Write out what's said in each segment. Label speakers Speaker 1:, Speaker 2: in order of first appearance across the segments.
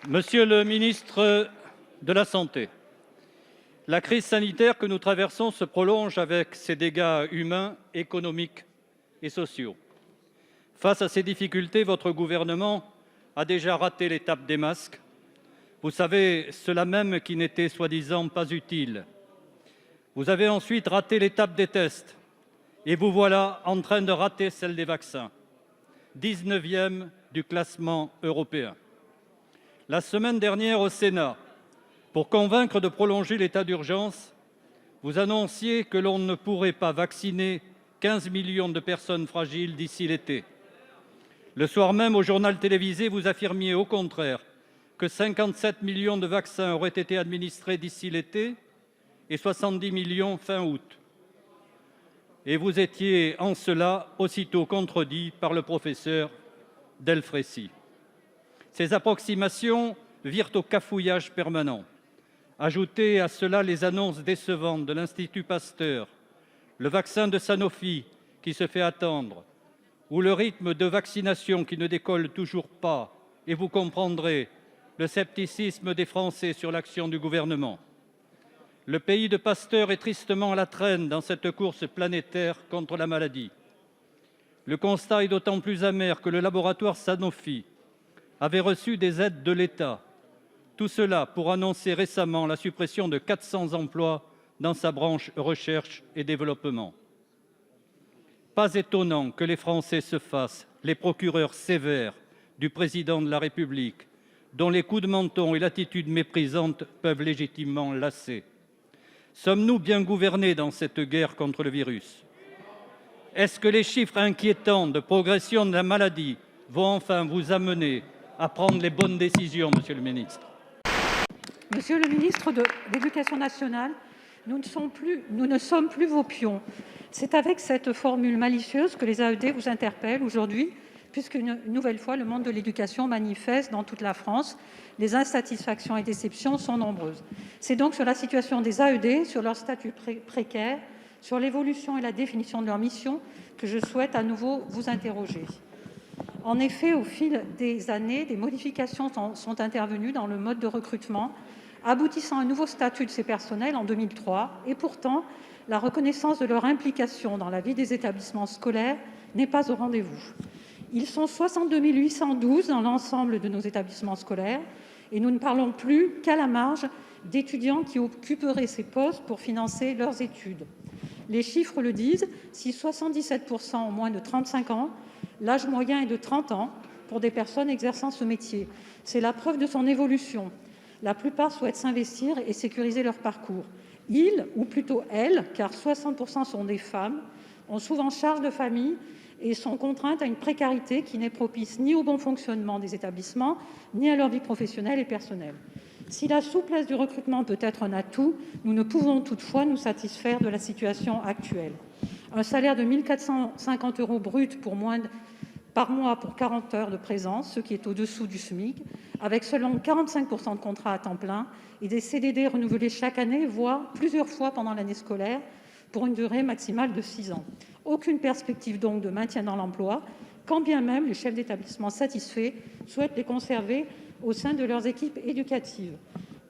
Speaker 1: Monsieur le ministre de la Santé, la crise sanitaire que nous traversons se prolonge avec ses dégâts humains, économiques et sociaux. Face à ces difficultés, votre gouvernement a déjà raté l'étape des masques. Vous savez, ceux-là même qui n'étaient soi-disant pas utiles. Vous avez ensuite raté l'étape des tests et vous voilà en train de rater celle des vaccins. 19e du classement européen. La semaine dernière au Sénat, pour convaincre de prolonger l'état d'urgence, vous annonciez que l'on ne pourrait pas vacciner 15 millions de personnes fragiles d'ici l'été. Le soir même, au journal télévisé, vous affirmiez au contraire que 57 millions de vaccins auraient été administrés d'ici l'été et 70 millions fin août. Et vous étiez en cela aussitôt contredit par le professeur Delfraissy. Ces approximations virent au cafouillage permanent. Ajoutez à cela les annonces décevantes de l'Institut Pasteur, le vaccin de Sanofi qui se fait attendre, ou le rythme de vaccination qui ne décolle toujours pas, et vous comprendrez le scepticisme des Français sur l'action du gouvernement. Le pays de Pasteur est tristement à la traîne dans cette course planétaire contre la maladie. Le constat est d'autant plus amer que le laboratoire Sanofi avait reçu des aides de l'État. Tout cela pour annoncer récemment la suppression de 400 emplois dans sa branche recherche et développement. Pas étonnant que les Français se fassent les procureurs sévères du président de la République, dont les coups de menton et l'attitude méprisante peuvent légitimement lasser. Sommes-nous bien gouvernés dans cette guerre contre le virus? Est-ce que les chiffres inquiétants de progression de la maladie vont enfin vous amener à prendre les bonnes décisions, monsieur le ministre?
Speaker 2: Monsieur le ministre de l'Éducation nationale, nous ne sommes plus vos pions. C'est avec cette formule malicieuse que les AED vous interpellent aujourd'hui, puisqu'une nouvelle fois, le monde de l'éducation manifeste dans toute la France. Les insatisfactions et déceptions sont nombreuses. C'est donc sur la situation des AED, sur leur statut précaire, sur l'évolution et la définition de leur mission que je souhaite à nouveau vous interroger. En effet, au fil des années, des modifications sont intervenues dans le mode de recrutement, aboutissant à un nouveau statut de ces personnels en 2003. Et pourtant, la reconnaissance de leur implication dans la vie des établissements scolaires n'est pas au rendez-vous. Ils sont 62 812 dans l'ensemble de nos établissements scolaires et nous ne parlons plus qu'à la marge d'étudiants qui occuperaient ces postes pour financer leurs études. Les chiffres le disent, si 77% ont moins de 35 ans, l'âge moyen est de 30 ans pour des personnes exerçant ce métier. C'est la preuve de son évolution. La plupart souhaitent s'investir et sécuriser leur parcours. Ils, ou plutôt elles, car 60% sont des femmes, ont souvent charge de famille et sont contraintes à une précarité qui n'est propice ni au bon fonctionnement des établissements, ni à leur vie professionnelle et personnelle. Si la souplesse du recrutement peut être un atout, nous ne pouvons toutefois nous satisfaire de la situation actuelle. Un salaire de 1 450 € brut par mois pour 40 heures de présence, ce qui est au-dessous du SMIC, avec seulement 45% de contrats à temps plein et des CDD renouvelés chaque année, voire plusieurs fois pendant l'année scolaire, pour une durée maximale de 6 ans. Aucune perspective donc de maintien dans l'emploi, quand bien même les chefs d'établissement satisfaits souhaitent les conserver au sein de leurs équipes éducatives.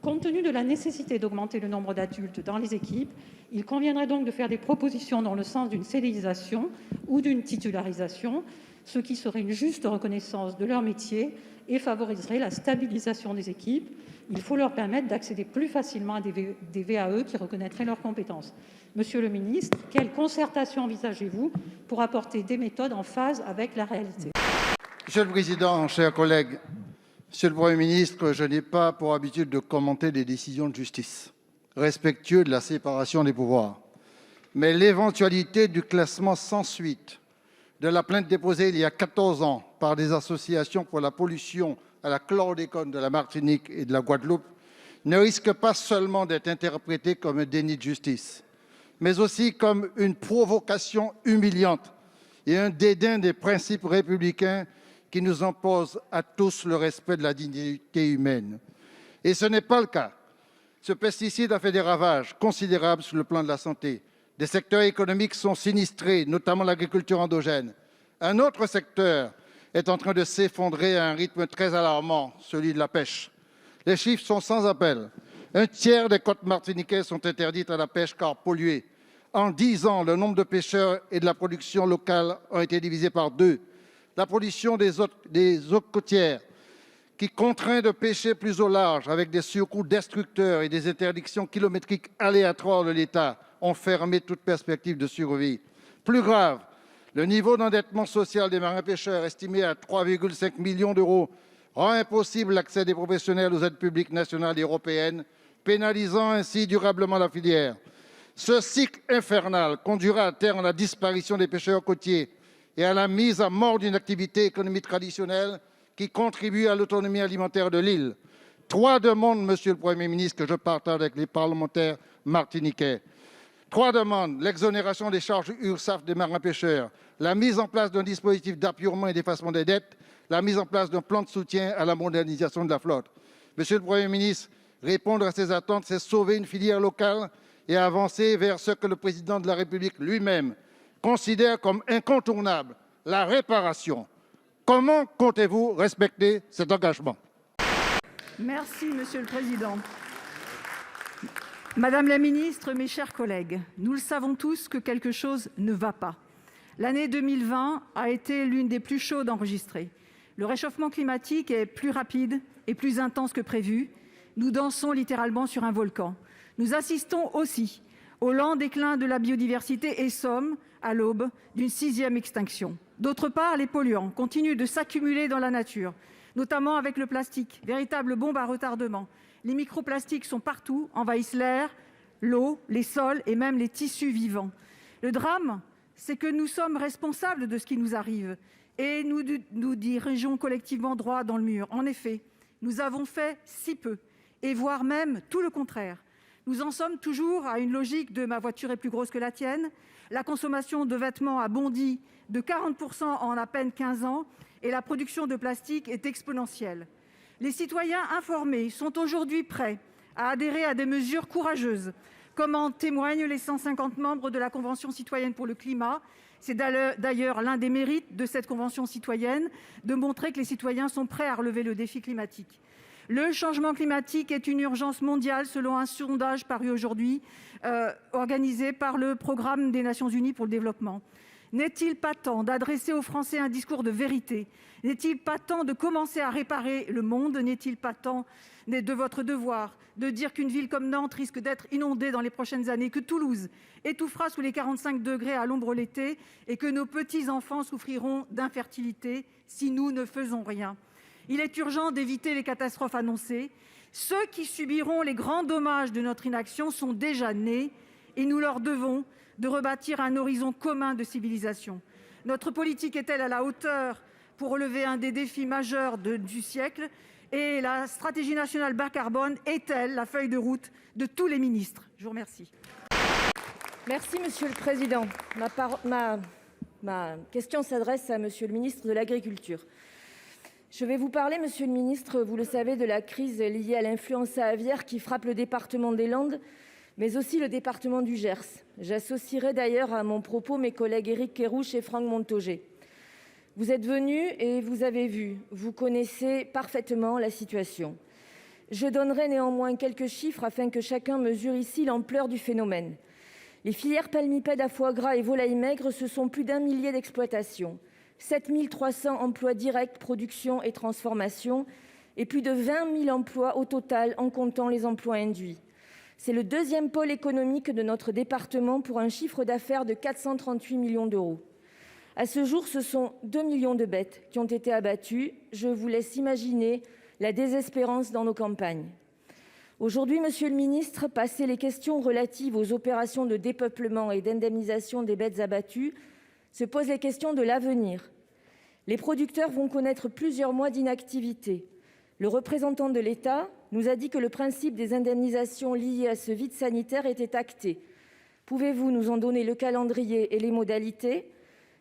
Speaker 2: Compte tenu de la nécessité d'augmenter le nombre d'adultes dans les équipes, il conviendrait donc de faire des propositions dans le sens d'une CDIsation ou d'une titularisation, ce qui serait une juste reconnaissance de leur métier et favoriserait la stabilisation des équipes. Il faut leur permettre d'accéder plus facilement à des VAE qui reconnaîtraient leurs compétences. Monsieur le ministre, quelle concertation envisagez-vous pour apporter des méthodes en phase avec la réalité?
Speaker 3: Monsieur le Président, chers collègues, Monsieur le Premier ministre, je n'ai pas pour habitude de commenter des décisions de justice, respectueux de la séparation des pouvoirs. Mais l'éventualité du classement sans suite de la plainte déposée il y a 14 ans par des associations pour la pollution à la chlordécone de la Martinique et de la Guadeloupe ne risque pas seulement d'être interprétée comme un déni de justice, mais aussi comme une provocation humiliante et un dédain des principes républicains qui nous impose à tous le respect de la dignité humaine. Et ce n'est pas le cas. Ce pesticide a fait des ravages considérables sur le plan de la santé. Des secteurs économiques sont sinistrés, notamment l'agriculture endogène. Un autre secteur est en train de s'effondrer à un rythme très alarmant, celui de la pêche. Les chiffres sont sans appel. Un tiers des côtes martiniquaises sont interdites à la pêche car polluées. En 10 ans, le nombre de pêcheurs et de la production locale ont été divisés par 2. La pollution des eaux côtières, qui contraint de pêcher plus au large avec des surcoûts destructeurs et des interdictions kilométriques aléatoires de l'État, ont fermé toute perspective de survie. Plus grave, le niveau d'endettement social des marins-pêcheurs, estimé à 3,5 millions d'euros, rend impossible l'accès des professionnels aux aides publiques nationales et européennes, pénalisant ainsi durablement la filière. Ce cycle infernal conduira à terme à la disparition des pêcheurs côtiers et à la mise à mort d'une activité économique traditionnelle qui contribue à l'autonomie alimentaire de l'île. 3 demandes, Monsieur le Premier ministre, que je partage avec les parlementaires martiniquais. 3 demandes: l'exonération des charges URSSAF des marins-pêcheurs, la mise en place d'un dispositif d'apurement et d'effacement des dettes, la mise en place d'un plan de soutien à la modernisation de la flotte. Monsieur le Premier ministre, répondre à ces attentes, c'est sauver une filière locale et avancer vers ce que le Président de la République lui-même considère comme incontournable, la réparation. Comment comptez-vous respecter cet engagement?
Speaker 4: Merci, Monsieur le Président. Madame la ministre, mes chers collègues, nous le savons tous que quelque chose ne va pas. L'année 2020 a été l'une des plus chaudes enregistrées. Le réchauffement climatique est plus rapide et plus intense que prévu. Nous dansons littéralement sur un volcan. Nous assistons aussi au lent déclin de la biodiversité et sommes à l'aube d'une 6e extinction. D'autre part, les polluants continuent de s'accumuler dans la nature, notamment avec le plastique, véritable bombe à retardement. Les microplastiques sont partout, envahissent l'air, l'eau, les sols et même les tissus vivants. Le drame, c'est que nous sommes responsables de ce qui nous arrive et nous dirigeons collectivement droit dans le mur. En effet, nous avons fait si peu, et voire même tout le contraire. Nous en sommes toujours à une logique de « ma voiture est plus grosse que la tienne ». La consommation de vêtements a bondi de 40% en à peine 15 ans et la production de plastique est exponentielle. Les citoyens informés sont aujourd'hui prêts à adhérer à des mesures courageuses, comme en témoignent les 150 membres de la Convention citoyenne pour le climat. C'est d'ailleurs l'un des mérites de cette Convention citoyenne, de montrer que les citoyens sont prêts à relever le défi climatique. Le changement climatique est une urgence mondiale, selon un sondage paru aujourd'hui, organisé par le Programme des Nations unies pour le développement. N'est-il pas temps d'adresser aux Français un discours de vérité? N'est-il pas temps de commencer à réparer le monde? N'est-il pas temps de votre devoir de dire qu'une ville comme Nantes risque d'être inondée dans les prochaines années, que Toulouse étouffera sous les 45 degrés à l'ombre l'été et que nos petits-enfants souffriront d'infertilité si nous ne faisons rien? Il est urgent d'éviter les catastrophes annoncées. Ceux qui subiront les grands dommages de notre inaction sont déjà nés et nous leur devons de rebâtir un horizon commun de civilisation. Notre politique est-elle à la hauteur pour relever un des défis majeurs du siècle? Et la stratégie nationale bas carbone est-elle la feuille de route de tous les ministres? Je vous remercie.
Speaker 5: Merci, Monsieur le Président. Ma question s'adresse à Monsieur le ministre de l'Agriculture. Je vais vous parler, Monsieur le ministre, vous le savez, de la crise liée à l'influenza aviaire qui frappe le département des Landes, mais aussi le département du Gers. J'associerai d'ailleurs à mon propos mes collègues Éric Kerrouche et Franck Montaugé. Vous êtes venus et vous avez vu, vous connaissez parfaitement la situation. Je donnerai néanmoins quelques chiffres afin que chacun mesure ici l'ampleur du phénomène. Les filières palmipèdes à foie gras et volailles maigres, ce sont plus d'1 millier d'exploitations, 7 300 emplois directs, production et transformation, et plus de 20 000 emplois au total en comptant les emplois induits. C'est le 2e pôle économique de notre département pour un chiffre d'affaires de 438 millions d'euros. À ce jour, ce sont 2 millions de bêtes qui ont été abattues. Je vous laisse imaginer la désespérance dans nos campagnes. Aujourd'hui, Monsieur le ministre, passé les questions relatives aux opérations de dépeuplement et d'indemnisation des bêtes abattues, se posent les questions de l'avenir. Les producteurs vont connaître plusieurs mois d'inactivité. Le représentant de l'État nous a dit que le principe des indemnisations liées à ce vide sanitaire était acté. Pouvez-vous nous en donner le calendrier et les modalités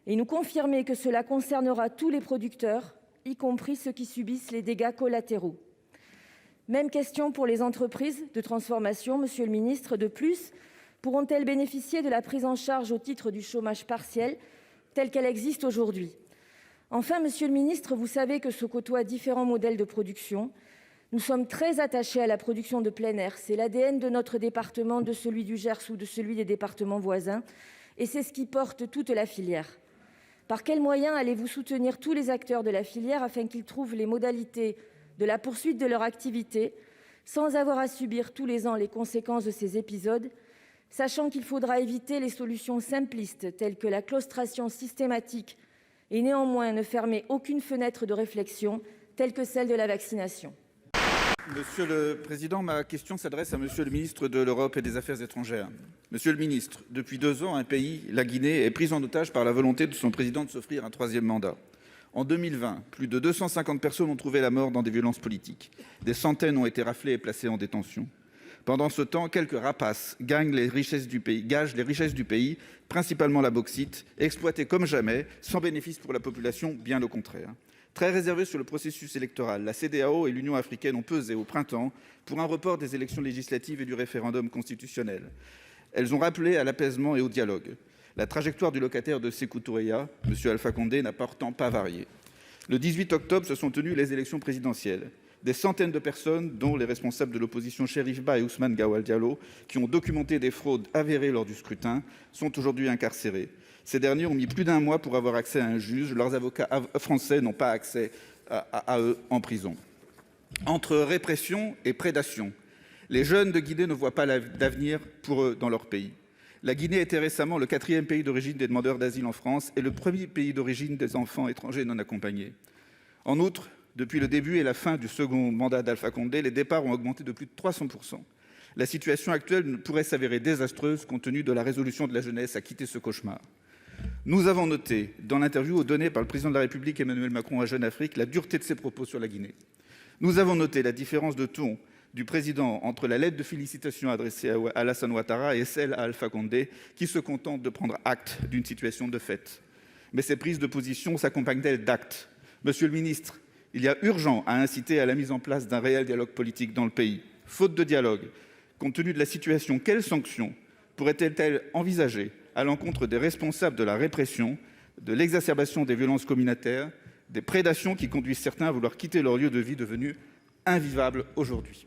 Speaker 5: et nous confirmer que cela concernera tous les producteurs, y compris ceux qui subissent les dégâts collatéraux? Même question pour les entreprises de transformation, Monsieur le ministre. De plus, pourront-elles bénéficier de la prise en charge au titre du chômage partiel telle qu'elle existe aujourd'hui? Enfin, Monsieur le ministre, vous savez que se côtoient différents modèles de production. Nous sommes très attachés à la production de plein air. C'est l'ADN de notre département, de celui du Gers ou de celui des départements voisins. Et c'est ce qui porte toute la filière. Par quels moyens allez-vous soutenir tous les acteurs de la filière afin qu'ils trouvent les modalités de la poursuite de leur activité sans avoir à subir tous les ans les conséquences de ces épisodes, sachant qu'il faudra éviter les solutions simplistes telles que la claustration systématique et néanmoins ne fermer aucune fenêtre de réflexion telle que celle de la vaccination.
Speaker 6: Monsieur le Président, ma question s'adresse à Monsieur le ministre de l'Europe et des Affaires étrangères. Monsieur le ministre, depuis 2 ans, un pays, la Guinée, est pris en otage par la volonté de son président de s'offrir un 3e mandat. En 2020, plus de 250 personnes ont trouvé la mort dans des violences politiques. Des centaines ont été raflées et placées en détention. Pendant ce temps, quelques rapaces gagent les richesses du pays, principalement la bauxite, exploitée comme jamais, sans bénéfice pour la population, bien au contraire. Très réservées sur le processus électoral, la CEDEAO et l'Union africaine ont pesé au printemps pour un report des élections législatives et du référendum constitutionnel. Elles ont appelé à l'apaisement et au dialogue. La trajectoire du locataire de Sékou Toureya, M. Alpha Condé, n'a pourtant pas varié. Le 18 octobre se sont tenues les élections présidentielles. Des centaines de personnes, dont les responsables de l'opposition Cherif Ba et Ousmane Gawal Diallo, qui ont documenté des fraudes avérées lors du scrutin, sont aujourd'hui incarcérées. Ces derniers ont mis plus d'1 mois pour avoir accès à un juge. Leurs avocats français n'ont pas accès à eux en prison. Entre répression et prédation, les jeunes de Guinée ne voient pas d'avenir pour eux dans leur pays. La Guinée était récemment le 4e pays d'origine des demandeurs d'asile en France et le 1er pays d'origine des enfants étrangers non accompagnés. En outre, depuis le début et la fin du second mandat d'Alpha Condé, les départs ont augmenté de plus de 300%. La situation actuelle pourrait s'avérer désastreuse compte tenu de la résolution de la jeunesse à quitter ce cauchemar. Nous avons noté, dans l'interview donnée par le président de la République Emmanuel Macron à Jeune Afrique, la dureté de ses propos sur la Guinée. Nous avons noté la différence de ton du président entre la lettre de félicitations adressée à Alassane Ouattara et celle à Alpha Condé, qui se contente de prendre acte d'une situation de fait. Mais ces prises de position s'accompagnent-elles d'actes? Monsieur le ministre, il y a urgence à inciter à la mise en place d'un réel dialogue politique dans le pays. Faute de dialogue, compte tenu de la situation, quelles sanctions pourraient-elles envisager à l'encontre des responsables de la répression, de l'exacerbation des violences communautaires, des prédations qui conduisent certains à vouloir quitter leur lieu de vie devenu invivable aujourd'hui?